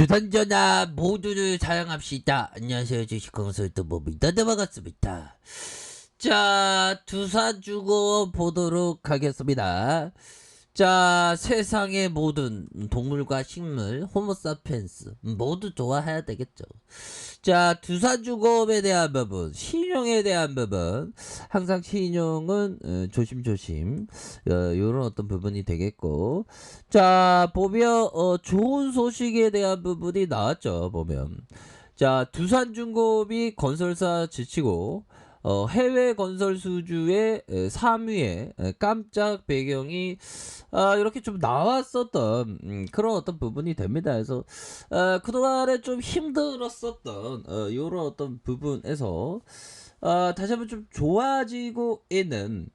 주산전화 모두를 사랑합시다. 안녕하세요. 주식consultant 모입니다. 네, 반갑습니다. 자, 두산중공업 보도록 하겠습니다. 자, 세상의 모든 동물과 식물, 호모사피엔스 모두 좋아해야 되겠죠. 자, 두산중공업에 대한 부분, 신용에 대한 부분, 항상 신용은 조심조심 이런 어떤 부분이 되겠고, 자, 보면 좋은 소식에 대한 부분이 나왔죠. 보면 자, 두산중공업이 건설사 지치고 해외 건설 수주의 3위에 깜짝 배경이 이렇게 좀 나왔었던 그런 어떤 부분이 됩니다. 그래서 그동안에 좀 힘들었었던 이런 어떤 부분에서 다시 한번 좀 좋아지고 있는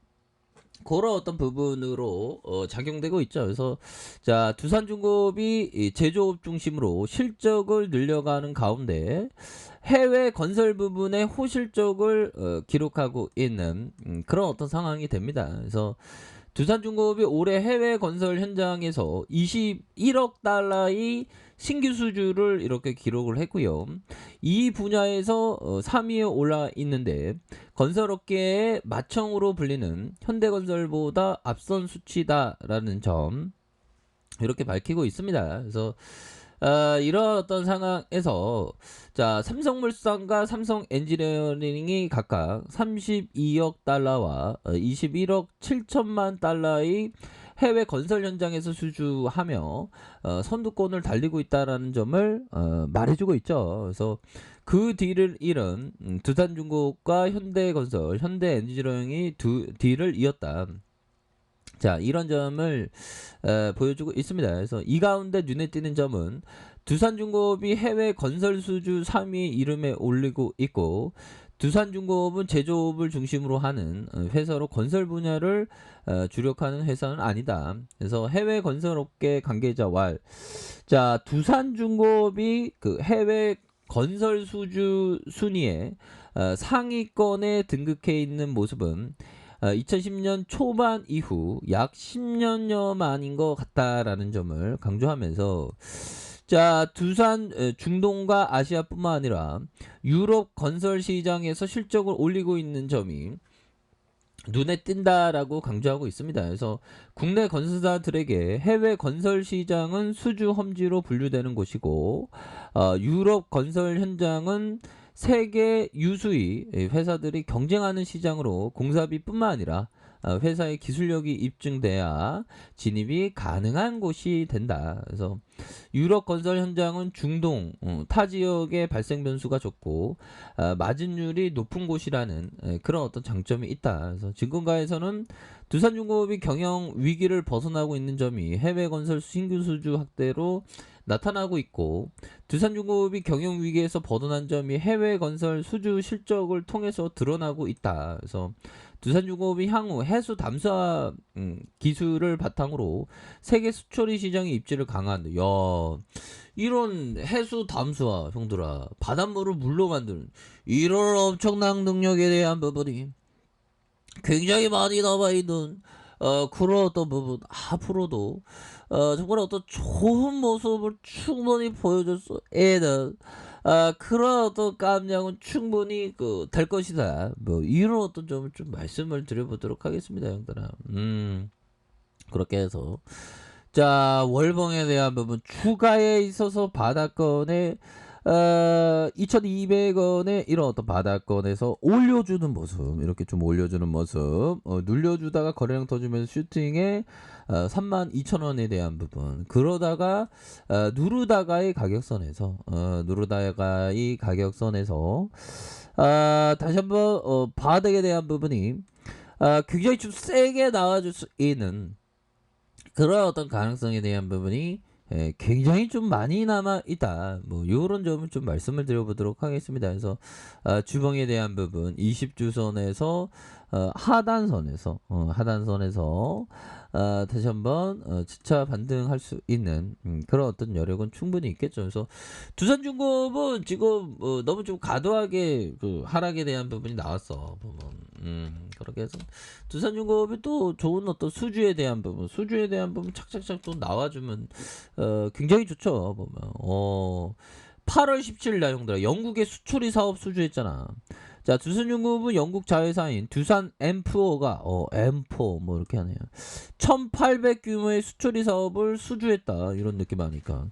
그런 어떤 부분으로 작용되고 있죠. 그래서 자, 두산중공업이 이 제조업 중심으로 실적을 늘려가는 가운데 해외 건설 부분의 호실적을 기록하고 있는 그런 어떤 상황이 됩니다. 그래서 두산중공업이 올해 해외 건설 현장에서 21억 달러의 신규 수주를 이렇게 기록을 했고요. 이 분야에서 3위에 올라 있는데 건설업계의 마청으로 불리는 현대건설보다 앞선 수치다라는 점 이렇게 밝히고 있습니다. 그래서 이런 어떤 상황에서 자, 삼성물산과 삼성엔지니어링이 각각 32억 달러와 21억 7천만 달러의 해외 건설 현장에서 수주하며 선두권을 달리고 있다라는 점을 말해주고 있죠. 그래서 그 뒤를 이은 두산중공업과 현대건설, 현대엔지니어링이 뒤를 이었다. 자, 이런 점을 보여주고 있습니다. 그래서 이 가운데 눈에 띄는 점은 두산중공업이 해외 건설 수주 3위 이름에 올리고 있고, 두산중공업은 제조업을 중심으로 하는 회사로 건설 분야를 주력하는 회사는 아니다. 그래서 해외 건설업계 관계자 왈, 자, 두산중공업이 그 해외 건설 수주 순위에 상위권에 등극해 있는 모습은 2010년 초반 이후 약 10년여 만인 것 같다라는 점을 강조하면서 자, 두산 중동과 아시아뿐만 아니라 유럽 건설 시장에서 실적을 올리고 있는 점이 눈에 띈다라고 강조하고 있습니다. 그래서 국내 건설사들에게 해외 건설 시장은 수주 험지로 분류되는 곳이고 유럽 건설 현장은 세계 유수의 회사들이 경쟁하는 시장으로 공사비뿐만 아니라 회사의 기술력이 입증돼야 진입이 가능한 곳이 된다. 그래서 유럽 건설 현장은 중동 타 지역의 발생 변수가 적고 마진율이 높은 곳이라는 그런 어떤 장점이 있다. 그래서 증권가에서는 두산중공업이 경영 위기를 벗어나고 있는 점이 해외 건설 신규 수주 확대로 나타나고 있고, 두산중공업이 경영 위기에서 벗어난 점이 해외 건설 수주 실적을 통해서 드러나고 있다. 그래서 두산중공업이 향후 해수 담수화 기술을 바탕으로 세계 수처리 시장의 입지를 강화한다. 야, 이런 해수 담수화, 형들아, 바닷물을 물로 만드는 이런 엄청난 능력에 대한 부분이 굉장히 많이 남아있는 그런 어떤 부분 앞으로도 정말 어떤 좋은 모습을 충분히 보여줬어 애는 그런 어떤 깜냥은 충분히 될 것이다. 뭐 이런 어떤 점을 좀 말씀을 드려보도록 하겠습니다, 형들아. 그렇게 해서 자, 월봉에 대한 부분 추가에 있어서 바닥권에 2200원에 이런 어떤 바닥권에서 올려주는 모습, 이렇게 좀 올려주는 모습, 눌려주다가 거래량 터지면서 슈팅에 32,000원에 대한 부분, 그러다가 누르다가의 가격선에서 다시 한번 바닥에 대한 부분이 굉장히 좀 세게 나와줄 수 있는 그런 어떤 가능성에 대한 부분이 굉장히 좀 많이 남아 있다. 뭐 이런 점을 좀 말씀을 드려보도록 하겠습니다. 그래서 주봉에 대한 부분 20주선에서 하단선에서 다시 한번 지차 반등할 수 있는 그런 어떤 여력은 충분히 있겠죠. 그래서 두산중공업은 지금 너무 좀 과도하게 그 하락에 대한 부분이 나왔어. 보면 그렇게 해서 두산중공업이 또 좋은 어떤 수주에 대한 부분 착착착 또 나와주면 굉장히 좋죠. 보면 8월 17일 내용들 영국의 수초리 사업 수주했잖아. 자, 두산중공업은 영국 자회사인 두산 M4가 M4 뭐 이렇게 하네요. 1,800 규모의 수초리 사업을 수주했다. 이런 느낌 하니까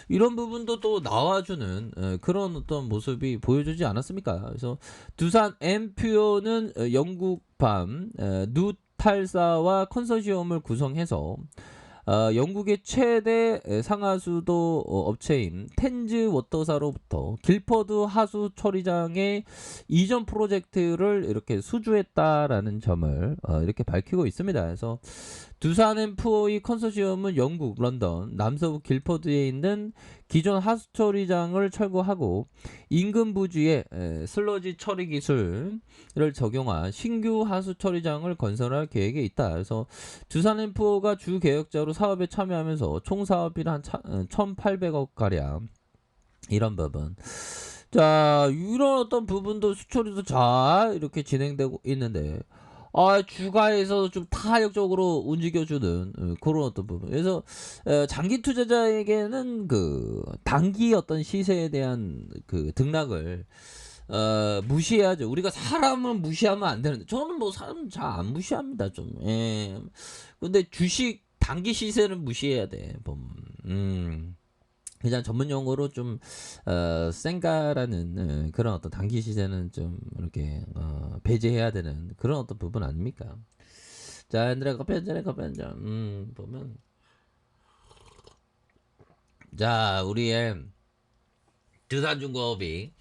이런 부분도 또 나와주는 그런 어떤 모습이 보여주지 않았습니까? 그래서 두산 M4는 영국 누탈사와 컨소시엄을 구성해서 영국의 최대 상하수도 업체인 텐즈 워터사로부터 길퍼드 하수 처리장의 이전 프로젝트를 이렇게 수주했다라는 점을 이렇게 밝히고 있습니다. 그래서 두산 M4E 컨소시엄은 영국 런던 남서부 길퍼드에 있는 기존 하수 처리장을 철거하고 인근 부지에 슬러지 처리 기술을 적용한 신규 하수 처리장을 건설할 계획에 있다. 그래서 두산 M4가 주 계약자로 사업에 참여하면서 총 사업비는 한 1,800억 가량 이런 부분. 자, 이런 어떤 부분도 수처리도 잘 이렇게 진행되고 있는데 주가에서 좀 타격적으로 움직여주는 그런 어떤 부분. 그래서 장기 투자자에게는 그 단기 어떤 시세에 대한 그 등락을 무시해야죠. 우리가 사람을 무시하면 안 되는데 저는 뭐 사람 잘 안 무시합니다. 좀. 예. 근데 주식 단기 시세는 무시해야 돼. 그냥 전문 용어로 좀 센가라는 그런 어떤 단기 시세는 좀 이렇게 배제해야 되는 그런 어떤 부분 아닙니까? 자, 얘들아 커피 한 잔에 커피 한 잔. 보면 자, 우리의 두산중공업이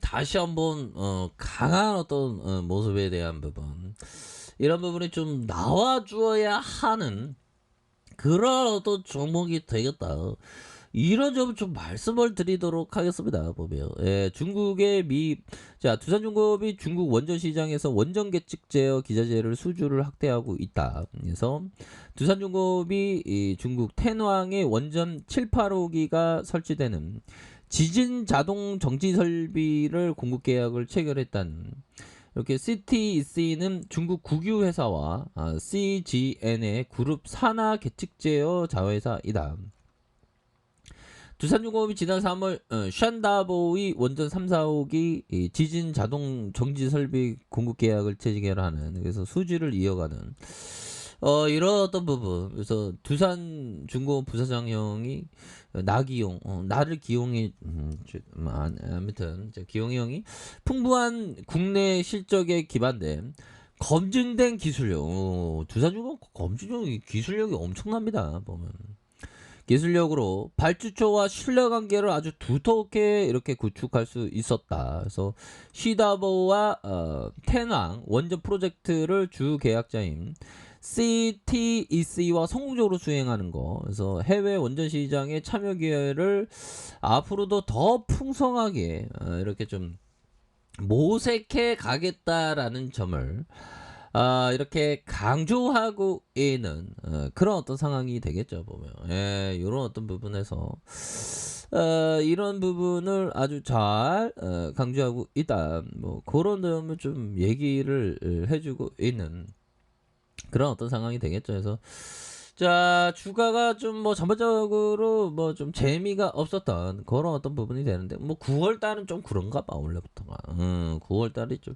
다시 한번 강한 어떤 모습에 대한 부분 이런 부분이 좀 나와주어야 하는 그런 어떤 종목이 되겠다. 이런 점 좀 말씀을 드리도록 하겠습니다. 보면 자, 두산중공업이 중국 원전 시장에서 원전 계측 제어 기자재를 수주를 확대하고 있다. 그래서 두산중공업이 이 중국 텐왕의 원전 7, 8호기가 설치되는 지진 자동 정지 설비를 공급 계약을 체결했다는 이렇게 CTEC는 중국 국유 회사와 CGN의 그룹 산하 계측 제어 자회사이다. 두산중공업이 지난 3월 샨다보의 원전 3, 4호기 지진 자동 정지 설비 공급 계약을 체결하는 그래서 수주를 이어가는 이런 어떤 부분. 그래서 두산중공업 부사장 형이 나기용 나를 기용해 아무튼 기용이 형이 풍부한 국내 실적에 기반된 검증된 기술력 두산중공업 검증력이 기술력이 엄청납니다. 보면 기술력으로 발주처와 신뢰관계를 아주 두텁게 이렇게 구축할 수 있었다. 그래서 시다보와 텐왕 원전 프로젝트를 주 계약자인 CTEC와 성공적으로 수행하는 거. 그래서 해외 원전 시장의 참여 기회를 앞으로도 더 풍성하게 이렇게 좀 모색해 가겠다라는 점을 이렇게 강조하고 있는 그런 어떤 상황이 되겠죠. 보면 이런 어떤 부분에서 이런 부분을 아주 잘 강조하고 있다. 뭐 그런 점을 좀 얘기를 해주고 있는 그런 어떤 상황이 되겠죠. 그래서 자, 주가가 좀 뭐 전반적으로 뭐 좀 재미가 없었던 그런 어떤 부분이 되는데 뭐 9월 달은 좀 그런가 봐. 원래부터가 9월 달이 좀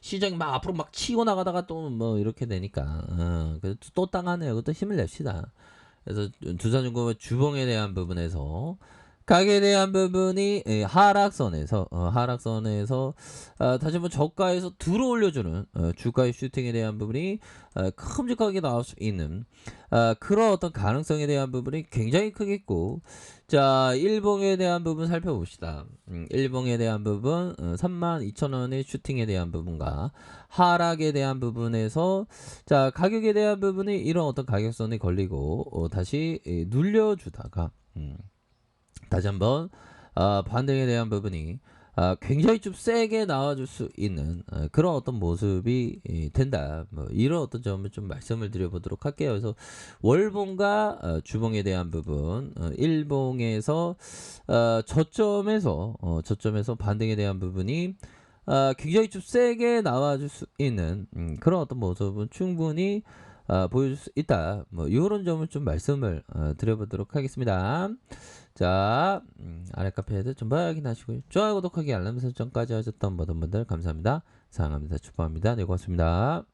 시장이 막 앞으로 막 치고 나가다가 또 뭐 이렇게 되니까 그래서 또 땅하네요. 그것도 힘을 냅시다. 그래서 두산중공업 주봉에 대한 부분에서 가격에 대한 부분이 하락선에서 다시 한번 저가에서 들어올려주는 주가의 슈팅에 대한 부분이 큼직하게 나올 수 있는 그런 어떤 가능성에 대한 부분이 굉장히 크겠고, 자, 일봉에 대한 부분 살펴봅시다. 일봉에 대한 부분 32,000원의 슈팅에 대한 부분과 하락에 대한 부분에서 자, 가격에 대한 부분이 이런 어떤 가격선이 걸리고 다시 눌려주다가 다시 한번 반등에 대한 부분이 굉장히 좀 세게 나와줄 수 있는 그런 어떤 모습이 된다. 뭐 이런 어떤 점을 좀 말씀을 드려보도록 할게요. 그래서 월봉과 주봉에 대한 부분, 일봉에서 저점에서 반등에 대한 부분이 굉장히 좀 세게 나와줄 수 있는 그런 어떤 모습은 충분히 보여줄 수 있다. 뭐 요런 점을 좀 말씀을 드려보도록 하겠습니다. 자, 아래 카페에도 좀 확인하시고요. 좋아요, 구독하기, 알람 설정까지 하셨던 모든 분들 감사합니다. 사랑합니다. 축복합니다. 네, 고맙습니다.